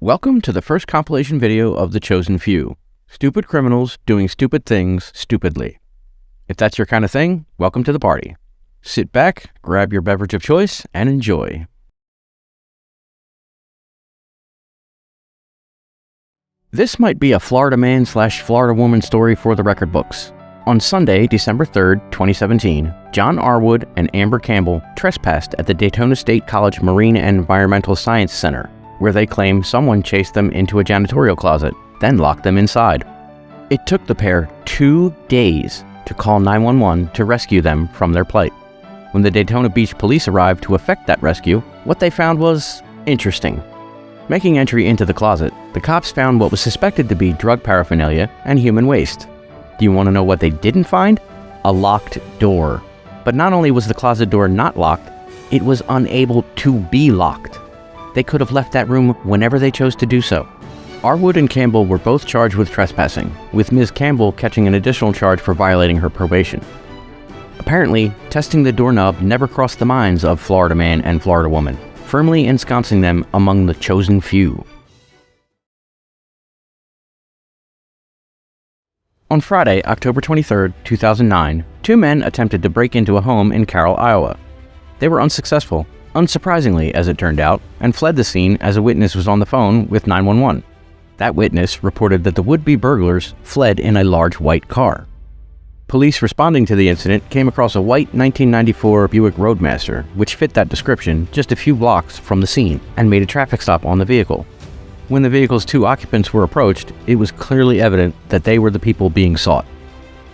Welcome to the first compilation video of The Chosen Few. Stupid criminals doing stupid things stupidly. If that's your kind of thing, welcome to the party. Sit back, grab your beverage of choice, and enjoy. This might be a Florida man / Florida woman story for the record books. On Sunday, December 3rd, 2017, John Arwood and Amber Campbell trespassed at the Daytona State College Marine and Environmental Science Center, where they claim someone chased them into a janitorial closet, then locked them inside. It took the pair 2 days to call 911 to rescue them from their plight. When the Daytona Beach police arrived to effect that rescue, what they found was interesting. Making entry into the closet, the cops found what was suspected to be drug paraphernalia and human waste. Do you want to know what they didn't find? A locked door. But not only was the closet door not locked, it was unable to be locked. They could have left that room whenever they chose to do so. Arwood and Campbell were both charged with trespassing, with Ms. Campbell catching an additional charge for violating her probation. Apparently, testing the doorknob never crossed the minds of Florida man and Florida woman, firmly ensconcing them among the chosen few. On Friday, October 23, 2009, 2 men attempted to break into a home in Carroll, Iowa. They were unsuccessful, unsurprisingly as it turned out, and fled the scene as a witness was on the phone with 911. That witness reported that the would-be burglars fled in a large white car. Police responding to the incident came across a white 1994 Buick Roadmaster, which fit that description, just a few blocks from the scene, and made a traffic stop on the vehicle. When the vehicle's 2 occupants were approached, it was clearly evident that they were the people being sought.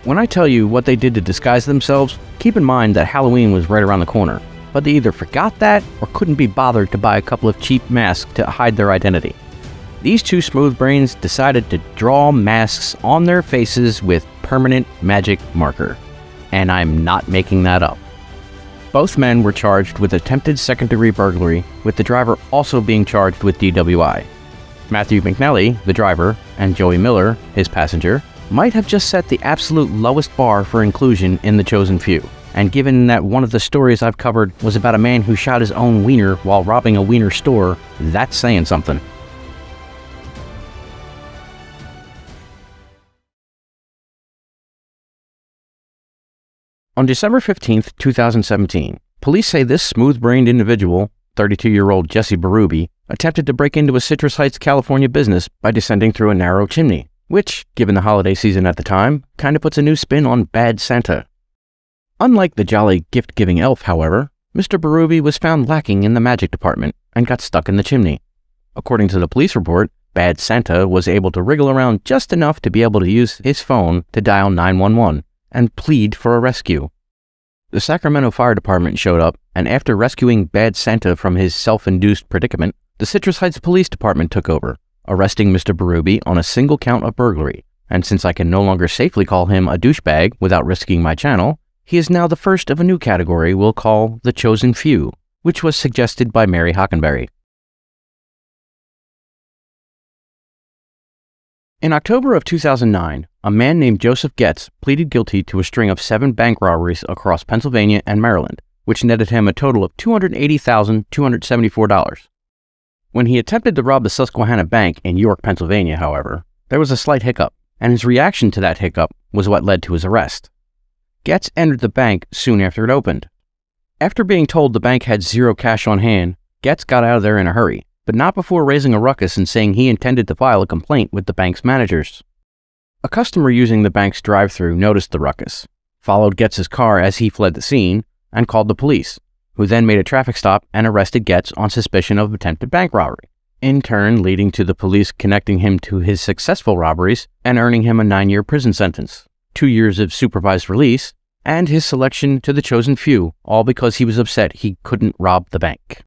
When I tell you what they did to disguise themselves, keep in mind that Halloween was right around the corner, but they either forgot that or couldn't be bothered to buy a couple of cheap masks to hide their identity. These 2 smooth brains decided to draw masks on their faces with permanent magic marker. And I'm not making that up. Both men were charged with attempted second-degree burglary, with the driver also being charged with DWI. Matthew McNally, the driver, and Joey Miller, his passenger, might have just set the absolute lowest bar for inclusion in the chosen few. And given that one of the stories I've covered was about a man who shot his own wiener while robbing a wiener store, that's saying something. On December 15, 2017, police say this smooth-brained individual, 32-year-old Jesse Berube, attempted to break into a Citrus Heights, California business by descending through a narrow chimney, which, given the holiday season at the time, kind of puts a new spin on Bad Santa. Unlike the jolly gift-giving elf, however, Mr. Berube was found lacking in the magic department and got stuck in the chimney. According to the police report, Bad Santa was able to wriggle around just enough to be able to use his phone to dial 911 and plead for a rescue. The Sacramento Fire Department showed up, and after rescuing Bad Santa from his self-induced predicament, the Citrus Heights Police Department took over, arresting Mr. Berube on a single count of burglary. And since I can no longer safely call him a douchebag without risking my channel, he is now the first of a new category we'll call the Chosen Few, which was suggested by Mary Hockenberry. In October of 2009, a man named Joseph Getz pleaded guilty to a string of 7 bank robberies across Pennsylvania and Maryland, which netted him a total of $280,274. When he attempted to rob the Susquehanna Bank in York, Pennsylvania, however, there was a slight hiccup, and his reaction to that hiccup was what led to his arrest. Getz entered the bank soon after it opened. After being told the bank had 0 cash on hand, Getz got out of there in a hurry, but not before raising a ruckus and saying he intended to file a complaint with the bank's managers. A customer using the bank's drive-thru noticed the ruckus, followed Getz's car as he fled the scene, and called the police, who then made a traffic stop and arrested Getz on suspicion of attempted bank robbery, in turn leading to the police connecting him to his successful robberies and earning him a 9-year prison sentence, 2 years of supervised release, and his selection to the chosen few, all because he was upset he couldn't rob the bank.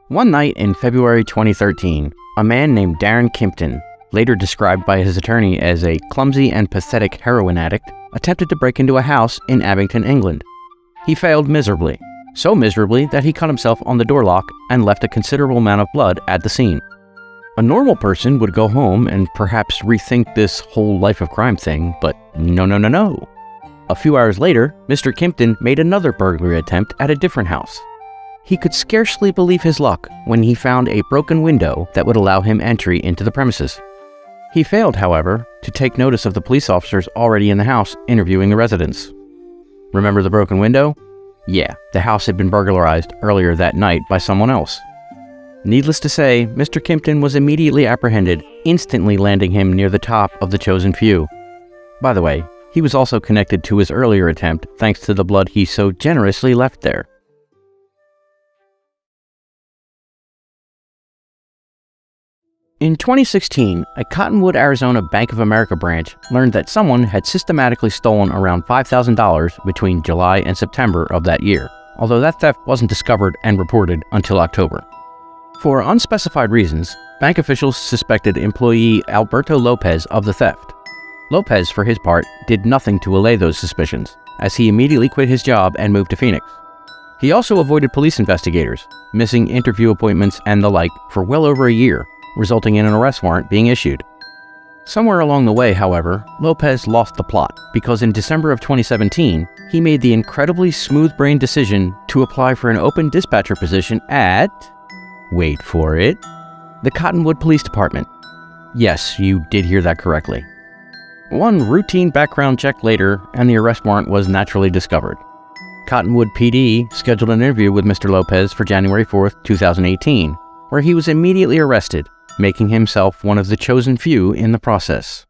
One night in February 2013, a man named Darren Kimpton, later described by his attorney as a clumsy and pathetic heroin addict, attempted to break into a house in Abington, England. He failed miserably, so miserably that he cut himself on the door lock and left a considerable amount of blood at the scene. A normal person would go home and perhaps rethink this whole life of crime thing, but no. A few hours later, Mr. Kimpton made another burglary attempt at a different house. He could scarcely believe his luck when he found a broken window that would allow him entry into the premises. He failed, however, to take notice of the police officers already in the house interviewing the residents. Remember the broken window? Yeah, the house had been burglarized earlier that night by someone else. Needless to say, Mr. Kimpton was immediately apprehended, instantly landing him near the top of the chosen few. By the way, he was also connected to his earlier attempt thanks to the blood he so generously left there. In 2016, a Cottonwood, Arizona Bank of America branch learned that someone had systematically stolen around $5,000 between July and September of that year, although that theft wasn't discovered and reported until October. For unspecified reasons, bank officials suspected employee Alberto Lopez of the theft. Lopez, for his part, did nothing to allay those suspicions, as he immediately quit his job and moved to Phoenix. He also avoided police investigators, missing interview appointments and the like for well over a year, resulting in an arrest warrant being issued. Somewhere along the way, however, Lopez lost the plot because in December of 2017, he made the incredibly smooth-brained decision to apply for an open dispatcher position at, wait for it, the Cottonwood Police Department. Yes, you did hear that correctly. One routine background check later, and the arrest warrant was naturally discovered. Cottonwood PD scheduled an interview with Mr. Lopez for January 4th, 2018, where he was immediately arrested, making himself one of the chosen few in the process.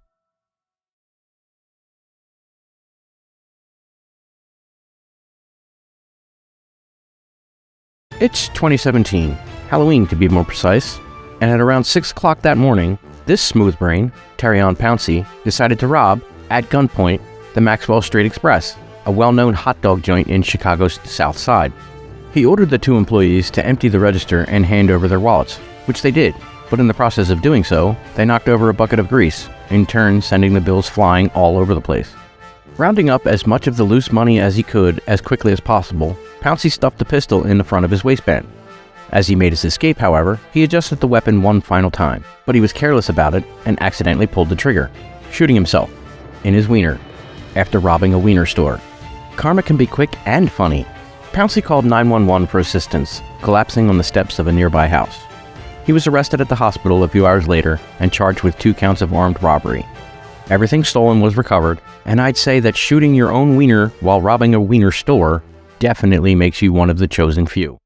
It's 2017, Halloween to be more precise, and at around 6 o'clock that morning, this smooth brain, Terrion Pouncey, decided to rob, at gunpoint, the Maxwell Street Express, a well-known hot dog joint in Chicago's South Side. He ordered the two employees to empty the register and hand over their wallets, which they did, but in the process of doing so, they knocked over a bucket of grease, in turn sending the bills flying all over the place. Rounding up as much of the loose money as he could as quickly as possible, Pouncey stuffed the pistol in the front of his waistband. As he made his escape, however, he adjusted the weapon one final time, but he was careless about it and accidentally pulled the trigger, shooting himself in his wiener after robbing a wiener store. Karma can be quick and funny. Pouncey called 911 for assistance, collapsing on the steps of a nearby house. He was arrested at the hospital a few hours later and charged with 2 counts of armed robbery. Everything stolen was recovered, and I'd say that shooting your own wiener while robbing a wiener store definitely makes you one of the chosen few.